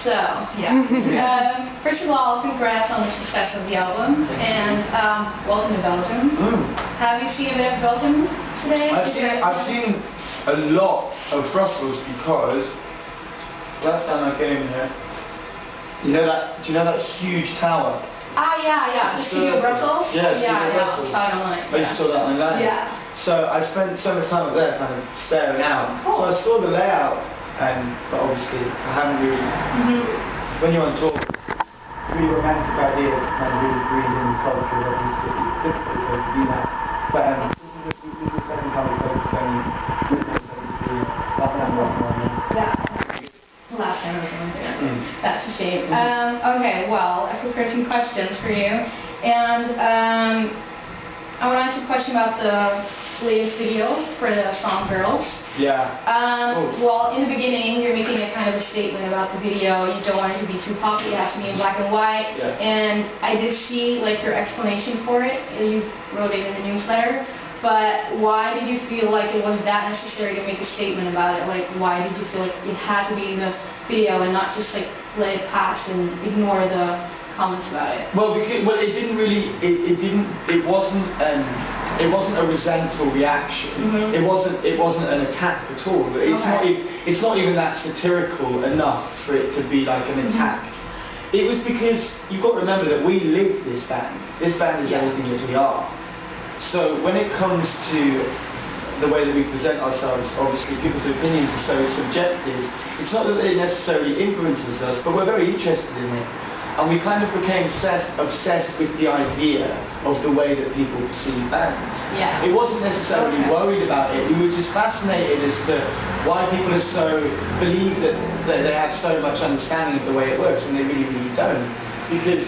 So, yeah. First of all, congrats on the success of the album, and welcome to Belgium. Have you seen a bit of Belgium today? I've seen a lot of Brussels because last time I came here, do you know that huge tower? Yeah. The Studio Brussels? Yeah, Studio Brussels. I saw it online. I just saw that online. Yeah. So I spent so much time up there kind of staring out. Cool. So I saw the layout, but obviously I haven't really, when you're on tour, really romantic idea of kind of really breathing the culture, obviously it's difficult to do that. But this is the second time we've focused on last time we were on there. Yeah. Last time I was there. That's a shame. Okay, well, I prepared some questions for you. And I want to ask you a question about the latest video for the song Girls. Yeah. Well, in the beginning, you're making a kind of a statement about the video. You don't want it to be too poppy. It has to be in black and white. Yeah. And I did see like your explanation for it. You wrote it in the newsletter. But why did you feel like it was that necessary to make a statement about it? Like, why did you feel like it had to be in the video and not just like let it pass and ignore the comments about it? Well, it didn't really. It wasn't a resentful reaction. It wasn't an attack at all. It's not even that satirical enough for it to be like an attack. It was because you've got to remember that we live this band. This band is everything that we are. So when it comes to the way that we present ourselves, obviously people's opinions are so subjective. It's not that it necessarily influences us, but we're very interested in it. And we kind of became obsessed with the idea of the way that people perceive bands. Yeah. It wasn't necessarily worried about it. We were just fascinated as to why people are believe that they have so much understanding of the way it works when they really, really don't. Because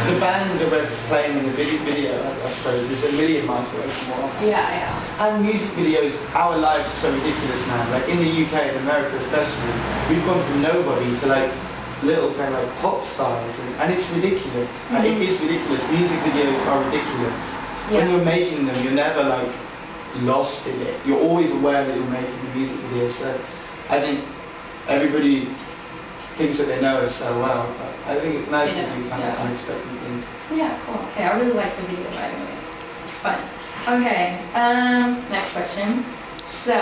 the band that we're playing in the video, I suppose, is a million miles away from what I And music videos, our lives are so ridiculous now. Like in the UK and America especially, we've gone from nobody to like little kind of like pop stars, and it's ridiculous. It is ridiculous. Music videos are ridiculous. When you're making them, you're never like lost in it. You're always aware that you're making a music video. So I think everybody thinks that they know us so well, but I think it's nice to do kind of unexpected things. Yeah, cool. Okay, I really like the video, by the way. It's fun. Okay, next question. So,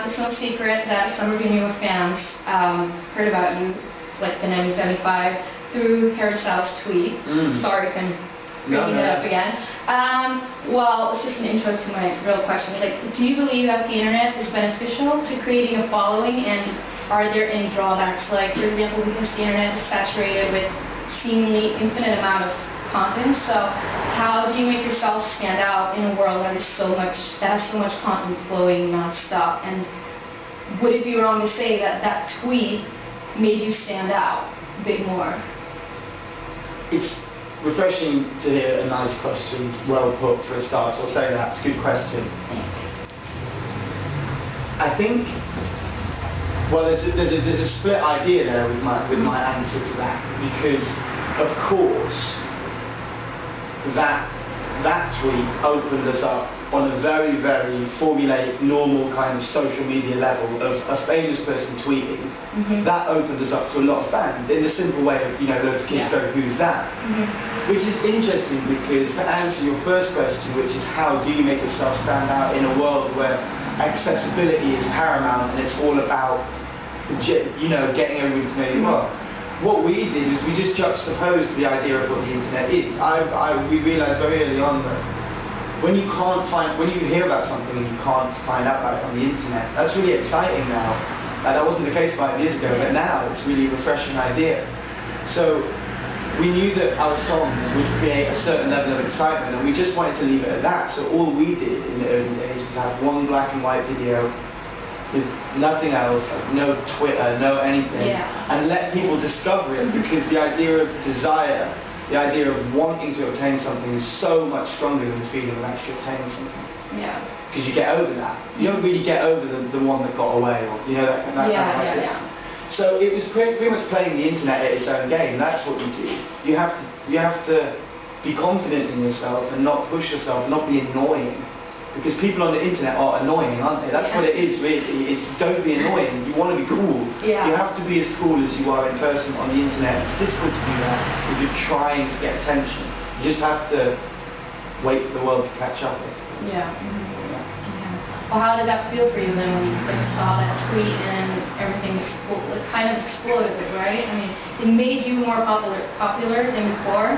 it's no secret that some of your newer fans heard about you, like the 1975, through Harry Styles' tweet. Sorry if I'm bringing that up again. Well, it's just an intro to my real question. Like, do you believe that the internet is beneficial to creating a following, and are there any drawbacks? Like, for example, because the internet is saturated with seemingly infinite amount of content, so how do you make yourself stand out in a world that has so much content flowing non-stop? And would it be wrong to say that that tweet made you stand out a bit more? It's refreshing to hear a nice question, well put for a start, so I'll say that. It's a good question. I think, well, there's a split idea there with my answer to that, because of course that tweet opened us up on a very, very formulaic, normal kind of social media level of a famous person tweeting. That opened us up to a lot of fans in the simple way of, loads of kids go, who's that? Which is interesting because to answer your first question, which is how do you make yourself stand out in a world where accessibility is paramount and it's all about getting everybody to know you well. What we did is we just juxtaposed the idea of what the internet is. We realised very early on that when you hear about something and you can't find out about it on the internet, that's really exciting now. That wasn't the case 5 years ago, but now it's really a refreshing idea. So we knew that our songs would create a certain level of excitement, and we just wanted to leave it at that. So all we did in the early days was have one black and white video with nothing else, like no Twitter, no anything, and let people discover it, because the idea of desire, the idea of wanting to obtain something is so much stronger than the feeling of actually obtaining something. Because you get over that. You don't really get over the one that got away, or that kind of idea. So it was pretty much playing the internet at its own game. That's what you do. You have to be confident in yourself and not push yourself, not be annoying. Because people on the internet are annoying, aren't they? That's what it is, really. It's don't be annoying. You want to be cool. Yeah. You have to be as cool as you are in person on the internet. It's difficult to do that if you're trying to get attention. You just have to wait for the world to catch up, I suppose. Yeah. Well, how did that feel for you then when you saw that tweet and everything kind of exploded, right? I mean, it made you more popular than before.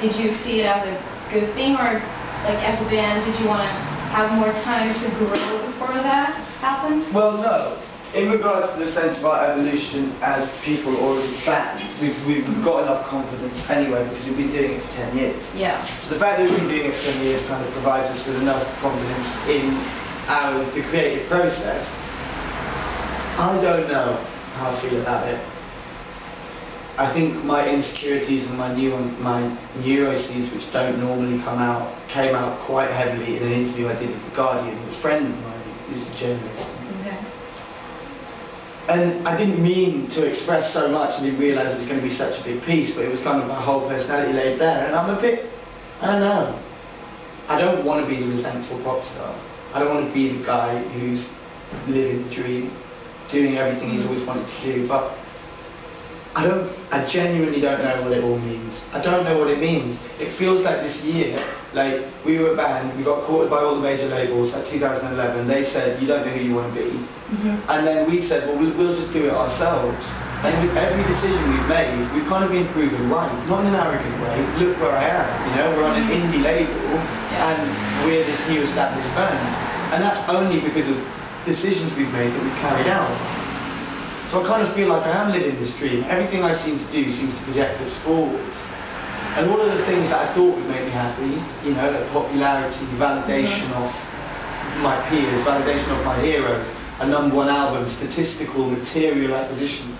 Did you see it as a good thing, or like as a band, did you want to have more time to grow before that happened? Well, no. In regards to the sense of our evolution as people or as a band, we've got enough confidence anyway because we've been doing it for 10 years. Yeah. So the fact that we've been doing it for 10 years kind of provides us with enough confidence in the creative process. I don't know how I feel about it. I think my insecurities and my neuroses, which don't normally come out, came out quite heavily in an interview I did with The Guardian with a friend of mine who's a journalist. Okay. And I didn't mean to express so much, and didn't realise it was going to be such a big piece, but it was kind of my whole personality laid bare, and I'm a bit, I don't know. I don't want to be the resentful pop star. I don't want to be the guy who's living the dream, doing everything he's always wanted to do, but I genuinely don't know what it all means. I don't know what it means. It feels like this year, like we were a band, we got courted by all the major labels, like 2011, they said, you don't know who you want to be. And then we said, well, we'll just do it ourselves. And with every decision we've made, we've kind of been proven right, not in an arrogant way. Look where I am, you know, we're on an indie label, and we're this new established band. And that's only because of decisions we've made that we've carried out. So I kind of feel like I am living this dream. Everything I seem to do seems to project us forwards. And all of the things that I thought would make me happy, you know, like popularity, validation of my peers, validation of my heroes, a #1 album, statistical, material acquisition,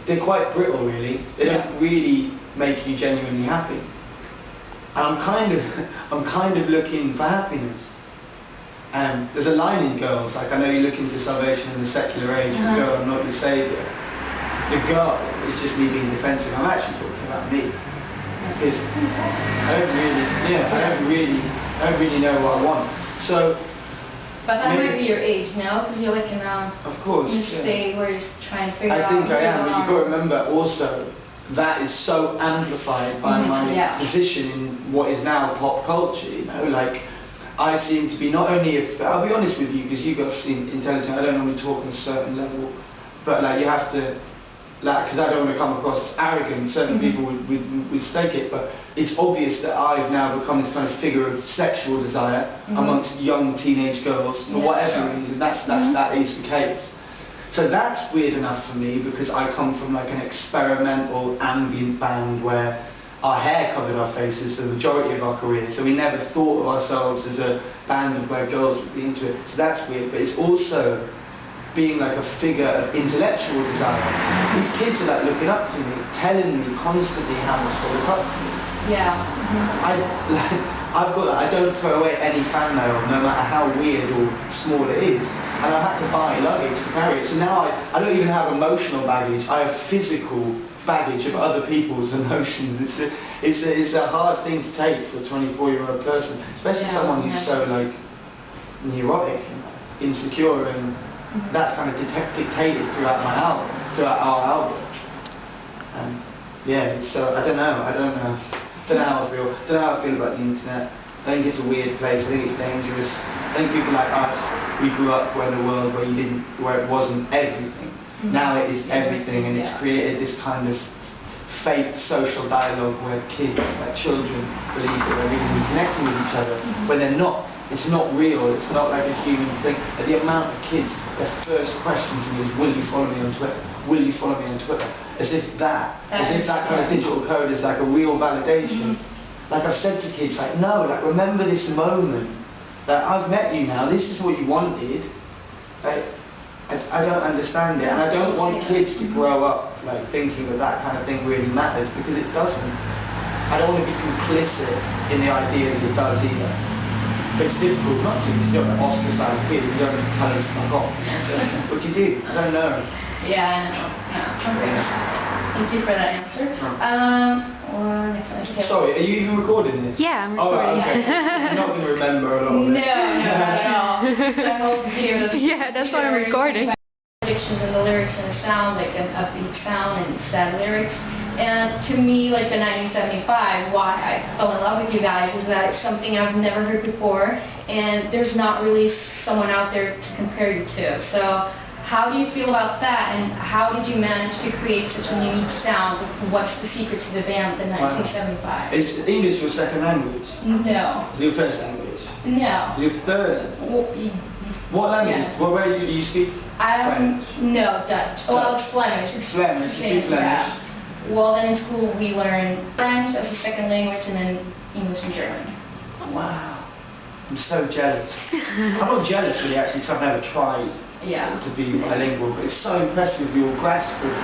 they're quite brittle, really. They don't really make you genuinely happy. And I'm kind of looking for happiness. There's a line in Girls, like, I know you're looking for salvation in the secular age, but girl, I'm not your saviour. The girl is just me being defensive. I'm actually talking about me. Because I don't really know what I want. So, but that might be your age now, because you're like in a state where you're trying to figure out. I think I am, but you've got to remember also, that is so amplified by my position in what is now pop culture, you know, like, I seem to be not only, I'll be honest with you, because you guys seem intelligent, I don't normally talk on a certain level, but like you have to, like, because I don't want to come across as arrogant, certain people would mistake it, but it's obvious that I've now become this kind of figure of sexual desire amongst young teenage girls, for whatever reason, that is the case. So that's weird enough for me, because I come from like an experimental ambient band where our hair covered our faces for the majority of our career, so we never thought of ourselves as a band where girls would be into it. So that's weird, but it's also being like a figure of intellectual desire. These kids are like looking up to me, telling me constantly how much they look up to me. Yeah. I've got that. I don't throw away any fan mail, no matter how weird or small it is. And I've had to buy luggage to carry it. So now I don't even have emotional baggage. I have physical baggage of other people's emotions. It's a hard thing to take for a 24-year-old person, especially someone who's so like neurotic and insecure, and that's kind of dictated throughout our album. And so I don't know how I feel. I don't know how I feel about the internet. I think it's a weird place. I think it's dangerous. I think people like us, we grew up in a world where it wasn't everything. Now it is everything, and it's created this kind of fake social dialogue where kids, like children, believe that they're really connecting with each other, when they're not. It's not real, it's not like a human thing. And the amount of kids, their first question to me is, will you follow me on Twitter? Will you follow me on Twitter? As if that kind of digital code is like a real validation. Like I've said to kids, like, no, like remember this moment, that I've met you now, this is what you wanted. Like, I don't understand it, and I don't want kids to grow up like thinking that kind of thing really matters, because it doesn't. I don't want to be complicit in the idea that it does either. But it's difficult not to, because you don't want to ostracize kids, you don't want to tell them to fuck off. So, what do you do? I don't know. Yeah, I know. No, Thank you for that answer. Next one. Okay. Sorry, are you even recording this? Yeah, I'm Oh, recording. okay. You're not going to remember a lot of it. No, not at all. The whole video doesn't Yeah, that's why I'm recording. Predictions and the lyrics and the sound, like an upbeat sound and sad lyrics. And to me, like the 1975, why I fell in love with you guys is that it's something I've never heard before, and there's not really someone out there to compare you to. So how do you feel about that, and how did you manage to create such a unique sound? What's the secret to the band, the 1975? Is English your second language? No. Is it your first language? No. Is it your third? Well, What language? Yeah. Where do you speak? French? No, Dutch. Well, it's Flemish. Flemish. You speak Flemish? Yeah. Well, then in school we learned French as a second language and then English and German. Wow. I'm so jealous. I'm not jealous really actually because I've never tried to be bilingual, but it's so impressive with your grasp of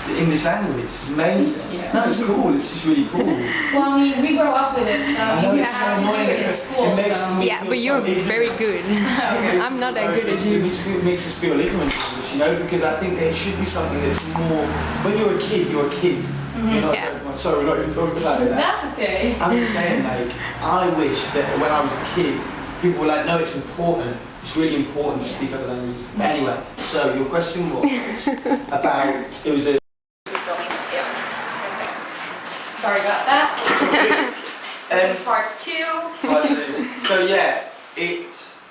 the English language. It's amazing. Yeah. No, it's cool. It's just really cool. Well, I mean, we grow up with it, so I know, you it's have to so do annoying. it in school. It makes So. me Yeah, but you're very good. I'm not that good as you. It makes us feel ignorant, you know, because I think there should be something that's more. When you're a kid, you're a kid. You're not. Yeah. Sorry, we're not even talking about it. That's okay. I'm just saying, like, I wish that when I was a kid, people were like, no, it's important. It's really important to speak other languages. Anyway, so your question was about, it was a... Sorry about that. This is part 2. Part 2. So yeah, it's,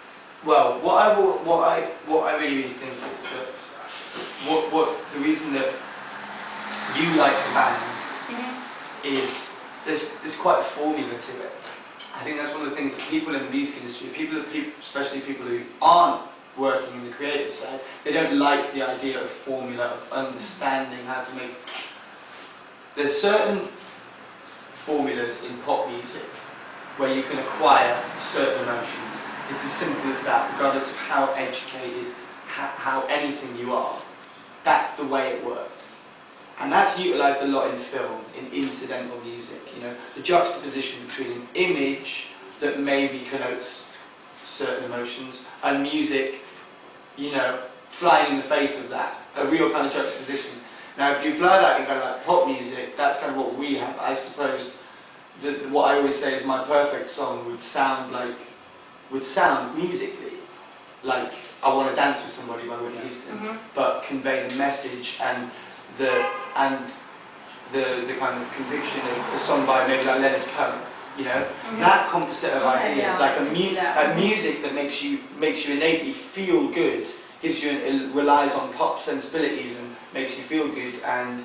well, what I really think is that, what the reason that you like the band is, there's quite a formula to it. I think that's one of the things that people in the music industry, especially people who aren't working in the creative side, they don't like the idea of formula, of understanding how to make... There's certain formulas in pop music where you can acquire certain emotions. It's as simple as that, regardless of how educated, how anything you are. That's the way it works. And that's utilised a lot in film, in incidental music, you know, the juxtaposition between an image that maybe connotes certain emotions and music, you know, flying in the face of that, a real kind of juxtaposition. Now if you apply that in kind of like pop music, that's kind of what we have. I suppose that what I always say is my perfect song would sound musically like I Want to Dance with Somebody by Whitney Houston, but convey the message and the kind of conviction of a song by maybe like Leonard Cohen, you know, that composite of ideas, like a music that makes you innately feel good, gives you, it relies on pop sensibilities and makes you feel good, and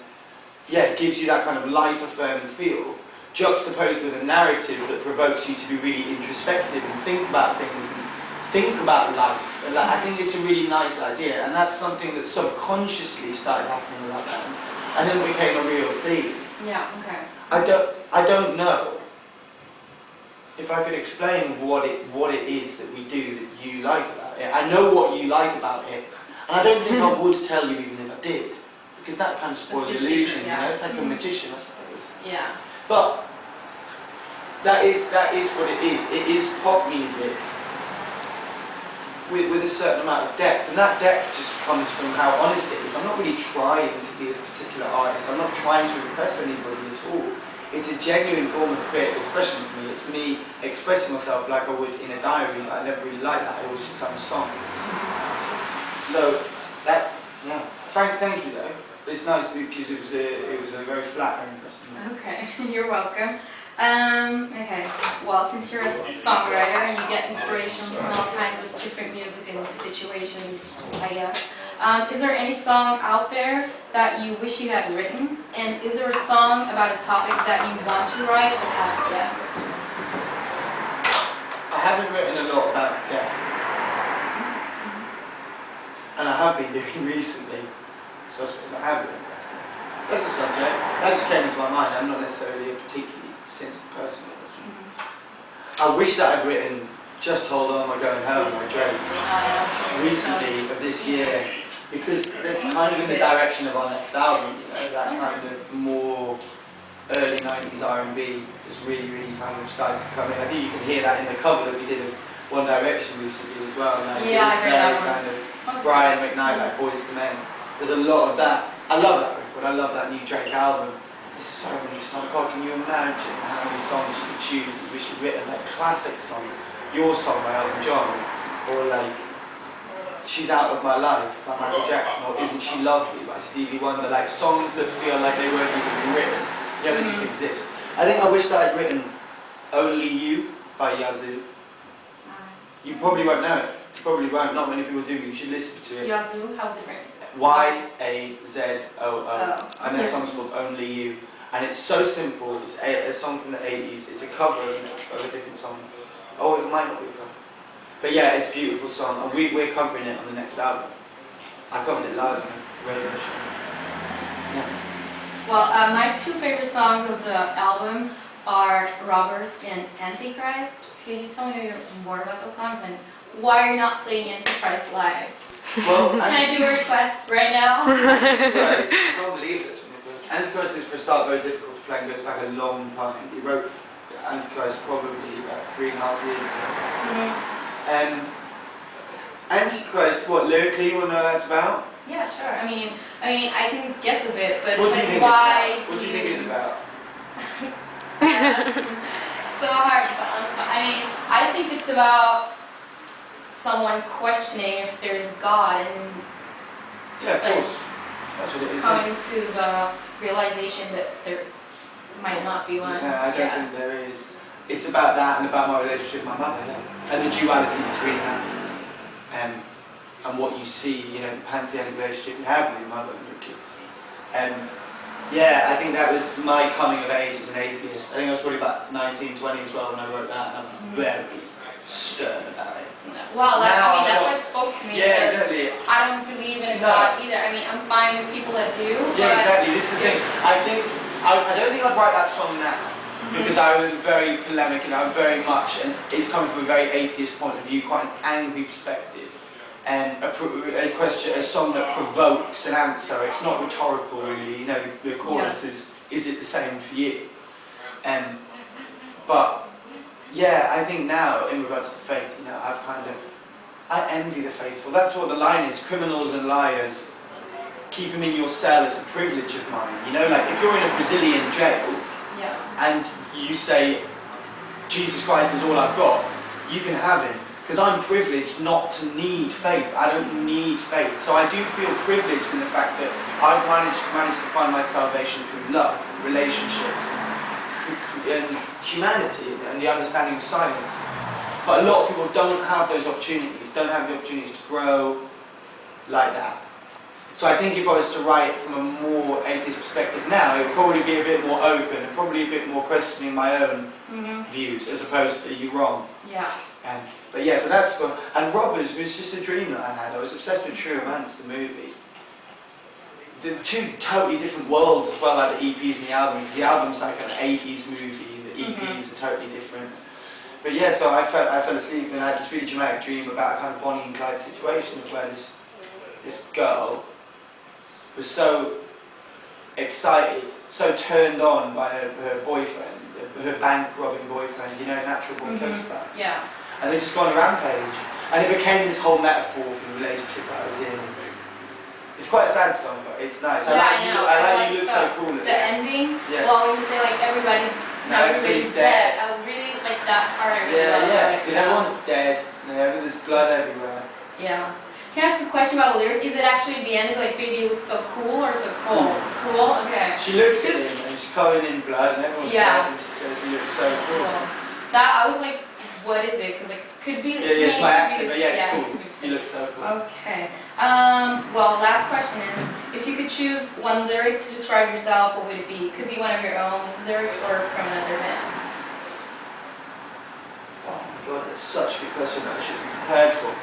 yeah, it gives you that kind of life-affirming feel, juxtaposed with a narrative that provokes you to be really introspective and think about things and think about life. And I think it's a really nice idea, and that's something that subconsciously started happening with that band, and then became a real theme. Yeah, okay. I don't know if I could explain what it is that we do that you like about it. I know what you like about it, and I don't think I would tell you even if I did, because that kind of spoils the illusion, you know? It's like a magician, I suppose. Yeah. But that is what it is. It is pop music with a certain amount of depth, and that depth just comes from how honest it is. I'm not really trying to be a particular artist. I'm not trying to impress anybody at all. It's a genuine form of creative expression for me. It's me expressing myself like I would in a diary. I never really like that. I always just done songs. So that, yeah. Thank you though. It's nice because it was a very flattering question. Okay, you're welcome. Okay, well, since you're a songwriter and you get inspiration from all kinds of different music and situations, I guess, is there any song out there that you wish you had written? And is there a song about a topic that you want to write but haven't yet? I haven't written a lot about death. And I have been doing recently, so I suppose I have written. That's a subject. That just came into my mind. I'm not necessarily a particularly sensitive person. I wish that I'd written Just Hold On, We're Going Home by Drake recently of this year, because it's kind of in the direction of our next album, you know, that kind of more early 90s R&B is really kind of starting to come in. I think you can hear that in the cover that we did of One Direction recently as well. Like, yeah, I heard that one. Kind of Brian McKnight, like Boys to Men. There's a lot of that. I love that. when I love that new Drake album, there's so many songs. God, can you imagine how many songs you could choose that we should written, like classic songs, Your Song by Elton John, or like She's Out of My Life by Michael Jackson, or Isn't She Lovely by Stevie Wonder, like songs that feel like they weren't even written, yeah, they just exist. I think I wish that I'd written Only You by Yazoo. You probably won't know it. You probably won't. Not many people do. You should listen to it. Yazoo, how's it written? Y-A-Z-O-O. Oh, And that song's called Only You. And it's so simple. It's a song from the 80s. It's a cover of a different song. Oh, it might not be a cover. But yeah, it's a beautiful song. And we're covering it on the next album. I covered it live on a radio show. Yeah. Well, my two favorite songs of the album are Robbers and Antichrist. Can you tell me more about those songs and why you're not playing Antichrist live? Well, can I do a request right now? I can't believe this. Antichrist is, for a start, very difficult to play and goes back a long time. He wrote Antichrist probably about 3.5 years ago. Antichrist, what, lyrically you want to know what that's about? Yeah, sure. I mean, I can guess a bit, but What it's do you like, think why? What do you think it's about? So hard to answer. I mean, I think it's about someone questioning if there's God and yeah, of course. That's what it is. coming to the realization that there might not be one. Yeah, I don't think there is. It's about that and about my relationship with my mother, yeah. And the duality between that and what you see, you know, the pantheonic relationship you have with your mother and your kid. Yeah, I think that was my coming of age as an atheist. I think I was probably about 19, 20 as well when I wrote that, and I'm very stern about it. Well, that's what spoke to me. Yeah, exactly. I don't believe in a God either. I mean, I'm fine with people that do. Yeah, exactly. This is the thing. I don't think I'd write that song now because I was very polemic and I'm very much, and it's coming from a very atheist point of view, quite an angry perspective. And a question, a song that provokes an answer. It's not rhetorical, really. You know, the chorus is it the same for you? But yeah, I think now, in regards to faith, you know, I envy the faithful. That's what the line is. Criminals and liars, keep them in your cell is a privilege of mine. You know, like if you're in a Brazilian jail and you say, Jesus Christ is all I've got, you can have him. Because I'm privileged not to need faith. I don't need faith. So I do feel privileged in the fact that I've managed to find my salvation through love, relationships, and humanity, and the understanding of silence. But a lot of people don't have those opportunities, don't have the opportunities to grow like that. So I think if I was to write from a more atheist perspective now, it would probably be a bit more open, and probably a bit more questioning my own views, as opposed to you wrong. Yeah. But yeah, so that's gone. And Robbers was just a dream that I had. I was obsessed with True Romance, the movie. The two totally different worlds as well, like the EPs and the albums. The album's like an 80s movie, the EPs are totally different. But yeah, so I fell asleep and I had this really dramatic dream about a kind of Bonnie and Clyde situation where this girl was so excited, so turned on by her boyfriend, her bank robbing boyfriend, you know, Natural Born Killer star. Yeah. And they just go on a rampage. And it became this whole metaphor for the relationship that I was in. It's quite a sad song, but it's nice. Yeah, I like you look so cool at the ending. Yeah. Well, when you say like everybody's dead. I really like that part. I really love that. Because everyone's dead. And there's blood everywhere. Yeah. Can I ask a question about the lyric? Is it actually at the end? Is like, baby, you look so cool or so cool? Cool. Okay. She looks at him and she's covered in blood, and everyone's dead, and she says he looks so cool. That I was like, what is it? Because like, could be. Yeah, it's my accent, but yeah, it's cool. You look so cool. Okay. Well, last question is, if you could choose one lyric to describe yourself, what would it be? It could be one of your own lyrics or from another band. Oh my god, that's such a good question that I should be prepared for.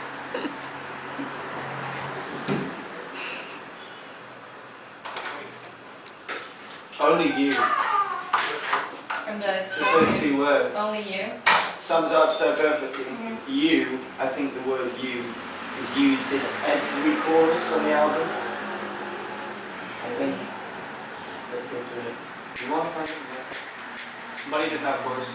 Only you. From the. Just those two words. Only you. Sums up so perfectly. You, I think the word you is used in every chorus on the album. I think. Let's go through it. You want to find it? Money doesn't have chorus.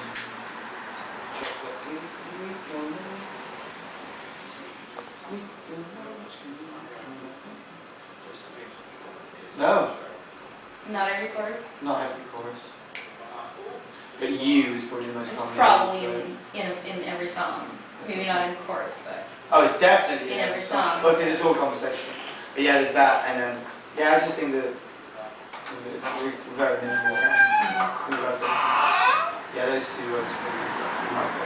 No. Not every chorus? Not every chorus. But you is probably the most It's common. probably in every song. Maybe not in chorus, but Oh, it's definitely in every song. Well, because it's all conversation. But yeah, there's that, and then yeah, I just think that it's very minimal. Yeah, those two words are my